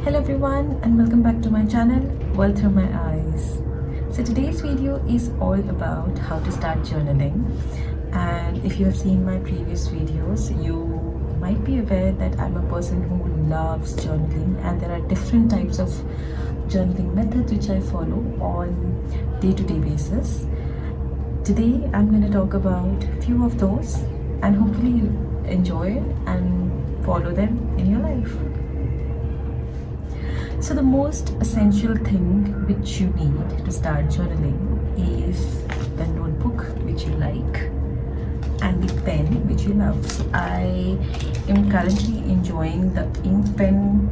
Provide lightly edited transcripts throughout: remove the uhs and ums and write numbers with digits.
Hello everyone and welcome back to my channel World Through My Eyes. So today's video is all about how to start journaling, and if you have seen my previous videos you might be aware that I'm a person who loves journaling, and there are different types of journaling methods which I follow on day-to-day basis. Today I'm going to talk about a few of those and hopefully you enjoy it and follow them in your life. So the most essential thing which you need to start journaling is the notebook which you like and the pen which you love. So I am currently enjoying the ink pen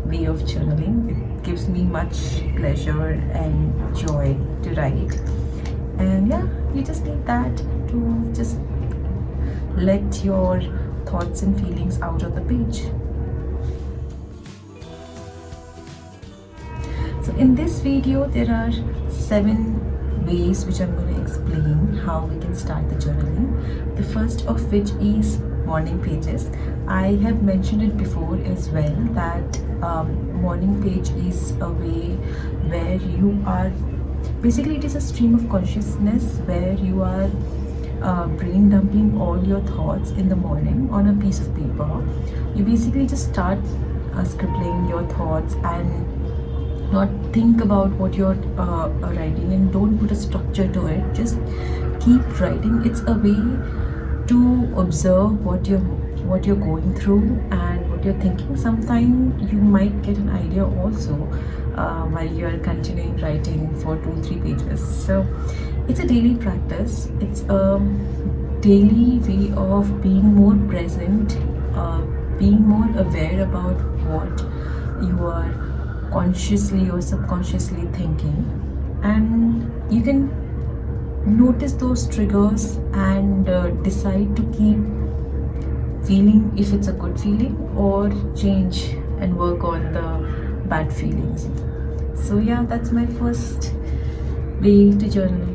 way of journaling. It gives me much pleasure and joy to write. And yeah, you just need that to just let your thoughts and feelings out on the page. So in this video there are 7 ways which I'm going to explain how we can start the journaling. The first of which is morning pages. I have mentioned it before as well that morning page is a way where you are basically, it is a stream of consciousness where you are brain dumping all your thoughts in the morning on a piece of paper. You basically just start scribbling your thoughts and not think about what you're writing, and don't put a structure to it. Just keep writing. It's a way to observe what you're going through and what you're thinking. Sometimes you might get an idea also while you're continuing writing for 2-3 pages. So it's a daily practice. It's a daily way of being more present, being more aware about what you are consciously or subconsciously thinking, and you can notice those triggers and decide to keep feeling if it's a good feeling, or change and work on the bad feelings. So yeah, that's my first way to journal.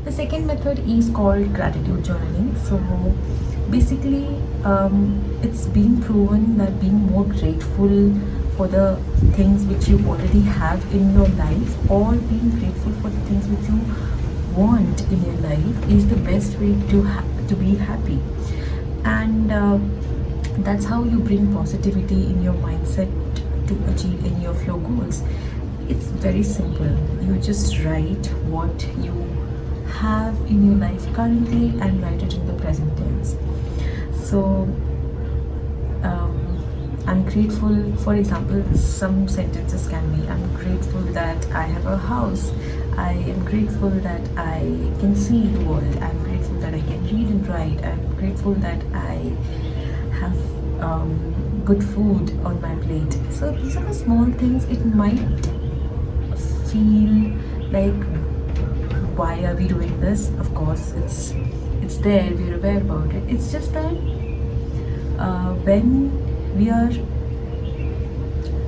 The second method is called gratitude journaling. So basically it's been proven that being more grateful for the things which you already have in your life, or being grateful for the things which you want in your life, is the best way to be happy. And that's how you bring positivity in your mindset to achieve any of your goals. It's very simple. You just write what you have in your life currently and write it in the present tense. So I'm grateful, for example, some sentences can be: I'm grateful that I have a house, I am grateful that I can see the world, I'm grateful that I can read and write, I'm grateful that I have good food on my plate. So these are the small things. It might feel like, why are we doing this? Of course it's there, we're aware about it. It's just that when we are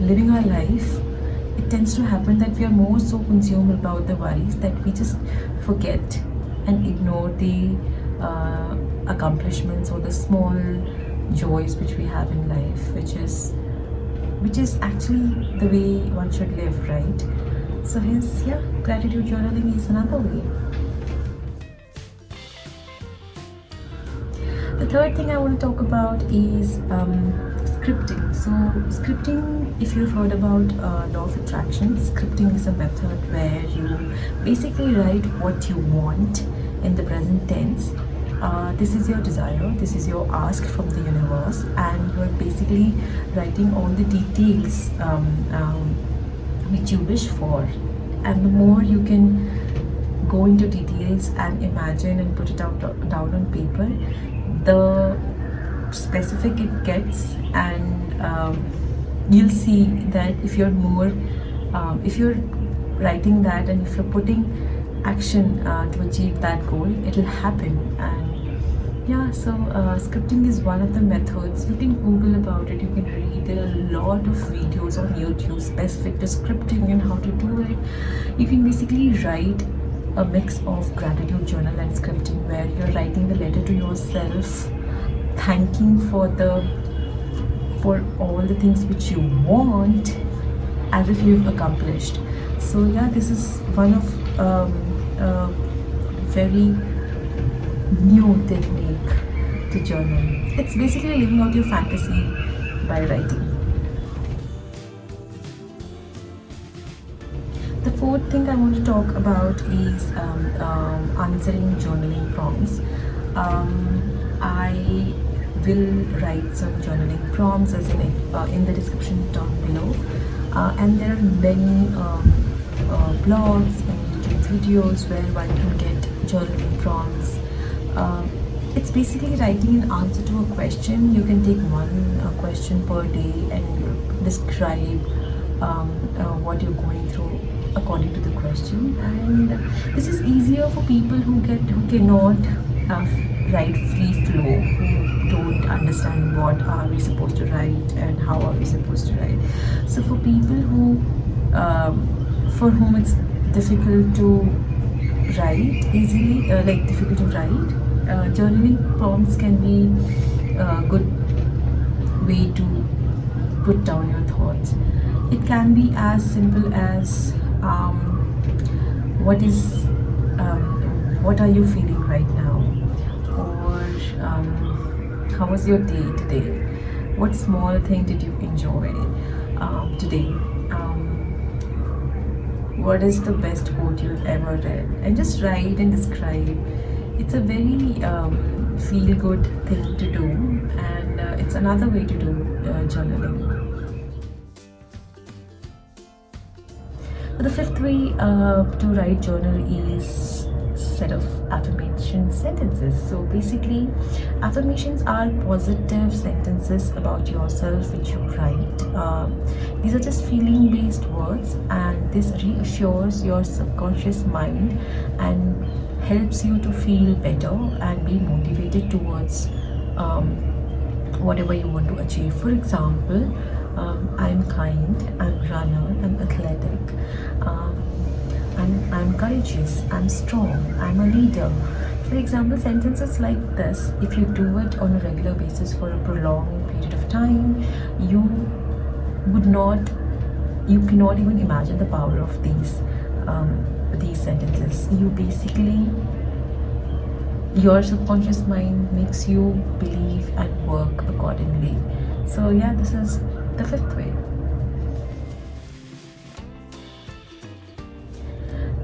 living our life, it tends to happen that we are more so consumed about the worries that we just forget and ignore the accomplishments or the small joys which we have in life, which is actually the way one should live, right? So hence, yeah, gratitude journaling is another way. The third thing I want to talk about is scripting. So scripting, if you've heard about law of attraction, scripting is a method where you basically write what you want in the present tense. This is your desire, this is your ask from the universe, and you're basically writing all the details which you wish for. And the more you can go into details and imagine and put it down on paper, the specific it gets. And you'll see that if you're writing that and if you're putting action to achieve that goal, it'll happen. And yeah, so scripting is one of the methods. You can Google about it, you can read. There are a lot of videos on YouTube specific to scripting and how to do it. You can basically write a mix of gratitude journal and scripting, where you're writing the letter to yourself, thanking for the for all the things which you want as if you've accomplished. So yeah, this is one of very new technique to journal. It's basically living out your fantasy by writing. The fourth thing I want to talk about is answering journaling prompts. I will write some journaling prompts as in the description down below, and there are many blogs and YouTube videos where one can get journaling prompts. It's basically writing an answer to a question. You can take one question per day and describe what you're going through according to the question. And this is easier for people who cannot write free flow, who don't understand what are we supposed to write and how are we supposed to write. So for people who for whom it's difficult to write easily, difficult to write, journaling prompts can be a good way to put down your thoughts. It can be as simple as what are you feeling right now, or how was your day today, what small thing did you enjoy today, what is the best quote you've ever read, and just write and describe. It's a very feel good thing to do, and it's another way to do journaling. The fifth way to write journal is set of affirmation sentences. So basically, affirmations are positive sentences about yourself which you write. These are just feeling based words, and this reassures your subconscious mind and helps you to feel better and be motivated towards whatever you want to achieve. For example, I'm kind, I'm runner, I'm athletic, I'm courageous, I'm strong, I'm a leader. For example, sentences like this, if you do it on a regular basis for a prolonged period of time, you cannot even imagine the power of these sentences. Your subconscious mind makes you believe and work accordingly. So yeah, this is the fifth way.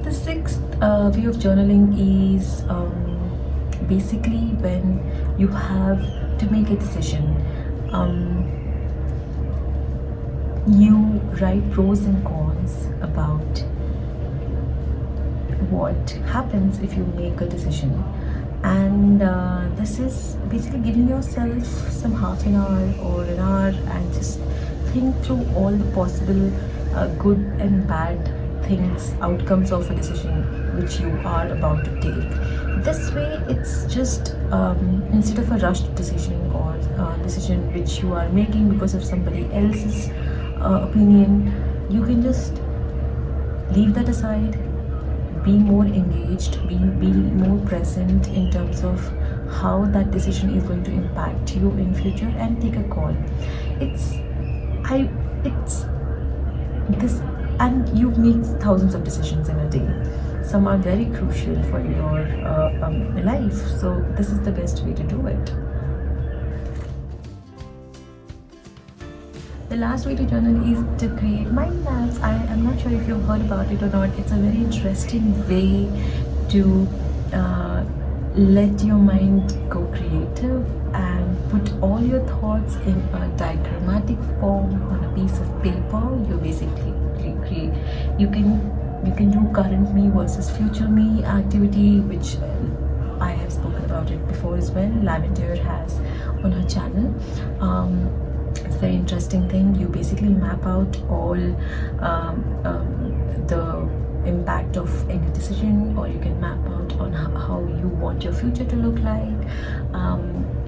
The sixth way of journaling is basically when you have to make a decision. You write pros and cons about what happens if you make a decision, and this is basically giving yourself some half an hour or an hour and just think through all the possible good and bad things, outcomes of a decision which you are about to take. This way, it's just instead of a rushed decision or decision which you are making because of somebody else's opinion, you can just leave that aside, be more engaged, be more present in terms of how that decision is going to impact you in future, and take a call. And you make thousands of decisions in a day. Some are very crucial for your life, so this is the best way to do it. The last way to journal is to create mind maps. I am not sure if you've heard about it or not. It's a very interesting way to let your mind go creative and put all your thoughts in a diagrammatic form on a piece of paper. You basically create. You can do current me versus future me activity, which I have spoken about it before as well. Lavender has on her channel. It's a very interesting thing. You basically map out all the impact of any decision, or you can map out on how you want your future to look like,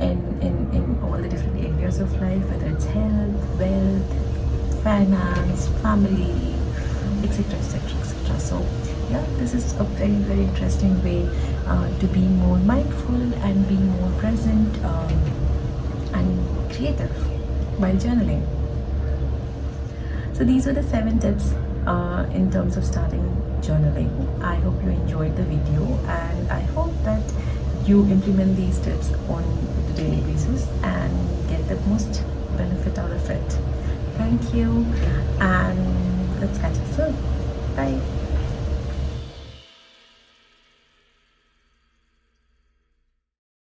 in all the different areas of life, whether it's health, wealth, finance, family, etc, etc, etc. So yeah, this is a very, very interesting way to be more mindful and be more present and creative. while journaling. So these were the 7 tips in terms of starting journaling. I hope you enjoyed the video, and I hope that you implement these tips on a daily basis and get the most benefit out of it. Thank you, and let's catch up soon. Bye.